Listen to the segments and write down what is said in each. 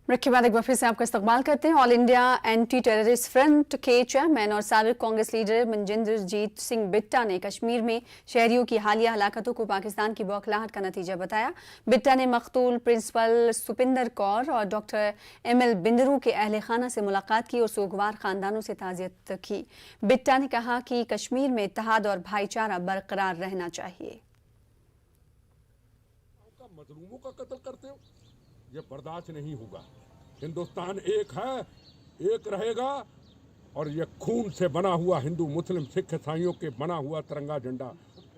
Break के बाद एक बार फिर से आपका इस्तकबाल करते हैं। All India anti terrorist front के चेयरमैन और साबिक कांग्रेस लीडर मनजिंदरजीत सिंह बिट्टा ने कश्मीर में शहरियों की हालिया हलाकतों को पाकिस्तान की बौखलाहट का नतीजा बताया। बिट्टा ने मकतूल प्रिंसिपल सुपिंदर कौर और डॉक्टर ML बिंदरू के अहल खाना से मुलाकात की और सोगवार खानदानों से ताज़ियत की। बिट्टा ने कहा कि कश्मीर में इत्तेहाद और भाईचारा बरकरार रहना चाहिए। मजलूमों का कत्ल करते हो, ये बर्दाश्त नहीं होगा। हिंदुस्तान एक है, एक रहेगा और ये खून से बना हुआ हिंदू मुस्लिम सिख ईसाइयों के बना हुआ तिरंगा झंडा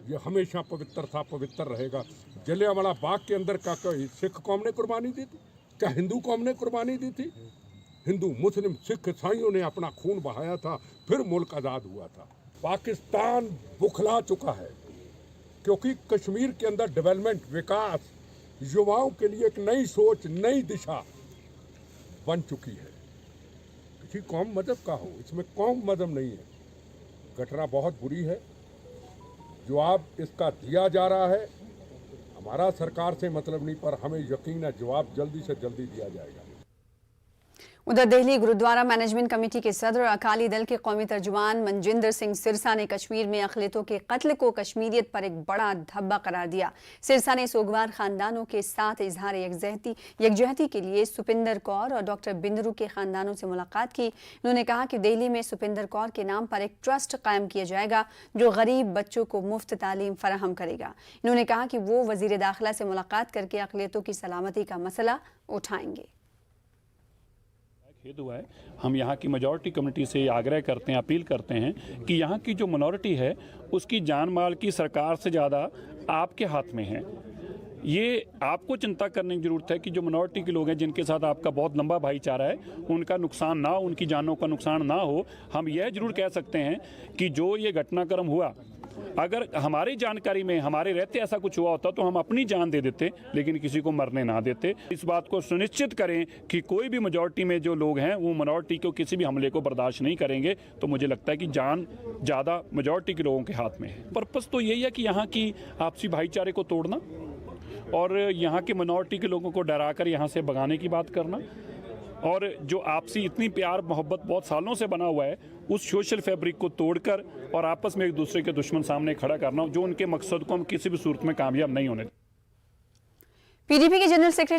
ये हमेशा पवित्र रहेगा। जलियांवाला बाग के अंदर का कोई सिख कौम ने कुर्बानी दी थी? क्या हिंदू कौम ने कुर्बानी दी थी? हिंदू मुस्लिम सिख ईसाइयों ने अपना खून बहाया था, फिर मुल्क आज़ाद हुआ था। पाकिस्तान बुखला चुका है क्योंकि कश्मीर के अंदर डेवलपमेंट, विकास, युवाओं के लिए एक नई सोच, नई दिशा बन चुकी है। किसी कौम मजहब का हो, इसमें कौम मजहब नहीं है। घटना बहुत बुरी है, जवाब इसका दिया जा रहा है। हमारा सरकार से मतलब नहीं, पर हमें यकीन है जवाब जल्दी से जल्दी दिया जाएगा। उधर दिल्ली गुरुद्वारा मैनेजमेंट कमेटी के सदर अकाली दल के कौमी तर्जुमान मनजिंदर सिंह सिरसा ने कश्मीर में अक़लियतों के कत्ल को कश्मीरियत पर एक बड़ा धब्बा करार दिया। सिरसा ने सोगवार खानदानों के साथ इजहार यकजहती के लिए सुपिंदर कौर और डॉक्टर बिंदरू के खानदानों से मुलाकात की। उन्होंने कहा कि दिल्ली में सुपिंदर कौर के नाम पर एक ट्रस्ट कायम किया जाएगा जो गरीब बच्चों को मुफ्त तालीम फराहम करेगा। इन्होंने कहा कि वो वजीर दाखिला से मुलाकात करके अक़लियतों की सलामती का मसला उठाएंगे। खेद हुआ है। हम यहाँ की मेजॉरिटी कम्युनिटी से आग्रह करते हैं, अपील करते हैं कि यहाँ की जो मिनॉरिटी है उसकी जान माल की सरकार से ज़्यादा आपके हाथ में है। ये आपको चिंता करने की ज़रूरत है कि जो मिनॉरिटी के लोग हैं जिनके साथ आपका बहुत लंबा भाईचारा है, उनका नुकसान ना हो, उनकी जानों का नुकसान ना हो। हम यह जरूर कह सकते हैं कि जो ये घटनाक्रम हुआ, अगर हमारी जानकारी में हमारे रहते ऐसा कुछ हुआ होता तो हम अपनी जान दे देते, लेकिन किसी को मरने ना देते। इस बात को सुनिश्चित करें कि कोई भी मेजॉरिटी में जो लोग हैं वो मिनॉरिटी को किसी भी हमले को बर्दाश्त नहीं करेंगे। तो मुझे लगता है कि जान ज़्यादा मेजॉरिटी के लोगों के हाथ में है। पर्पस तो यही है कि यहाँ की आपसी भाईचारे को तोड़ना और यहाँ के मिनॉरिटी के लोगों को डरा कर यहाँ से भगाने की बात करना, और जो आपसी इतनी प्यार मोहब्बत बहुत सालों से बना हुआ है उस सोशल फैब्रिक को तोड़कर और आपस में एक दूसरे के दुश्मन सामने खड़ा करना, जो उनके मकसद को हम किसी भी सूरत में कामयाब नहीं होने। PDP के जनरल सेक्रेटरी